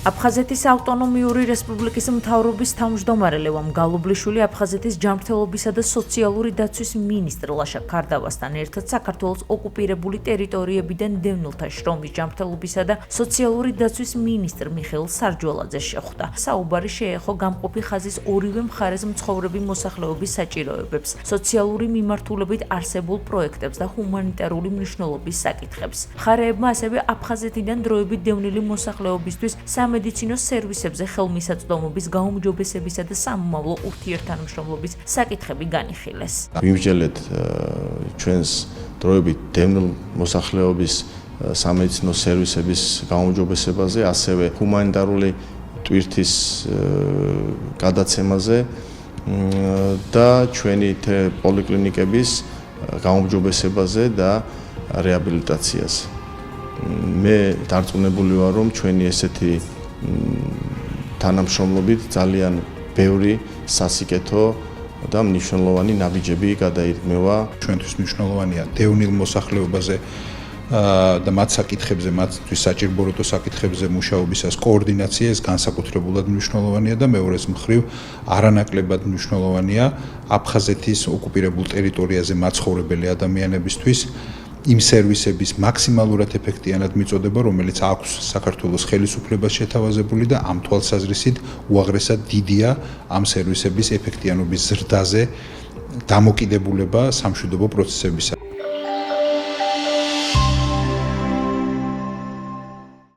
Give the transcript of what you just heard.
აფხაზეთის ავტონომიური რესპუბლიკის მთავრობის თავმჯდომარე ლევან გალობლიშვილი აფხაზეთის ჯანმრთელობისა და სოციალური დაცვის მინისტრ ლაშა ქარდავასთან ერთად საქართველოს ოკუპირებული ტერიტორიებიდან დევნილთა შრომის ჯანმრთელობისა და სოციალური დაცვის მინისტრ მიხეილ სარჯველაძეს შეხვდა. საუბარი შეეხო გამყოფი ხაზის ორივე მხარეს მცხოვრები მოსახლეობის საჭიროებებს, სოციალური მიმართულებით არსებულ პროექტებს და ჰუმანიტარული მნიშვნელობის საკითხებს. მხარეებმა ასევე აფხაზეთიდან დროებით დევნილი მოსახლეობისთვის სამედიცინო სერვისებზე ხელმისაწვდომობის გაუმჯობესებისა და სამომავლო ურთიერთთანამშრომლობის საკითხები განიხილეს. Ვიმსჯელეთ ჩვენს დროებით დევნილ მოსახლეობის სამედიცინო სერვისების გაუმჯობესებაზე, ასევე ჰუმანიტარული ტვირთის გადაცემაზე და ჩვენი პოლიკლინიკების გაუმჯობესებაზე და რეაბილიტაციაზე. მე დარწმუნებული ვარ, რომ ჩვენი ესეთი თანამშრომლობით ძალიან ბევრი სასიკეთო და მნიშვნელოვანი ნაბიჯები გადაირქმევა. ჩვენთვის მნიშვნელოვანია დევნილ მოსახლეობაზე და მათ საკითხებზე, მათთვის საჭიროებო საკითხებზე მუშაობისას კოორდინაცია ეს განსაკუთრებულად მნიშვნელოვანია და მეორეს მხრივ არანაკლებად მნიშვნელოვანია აფხაზეთის ოკუპირებულ ტერიტორიაზე მაცხოვრებელი ადამიანებისთვის იმ სერვისების მაქსიმალურად ეფექტიანად მიწოდება, რომელიც აქვს საქართველოს ხელისუფლებას შეთავაზებული და ამ თვალსაზრისით უაღრესად დიდია ამ სერვისების ეფექტიანობის ზრდაზე დამოკიდებულება სამშვიდობო პროცესებისა.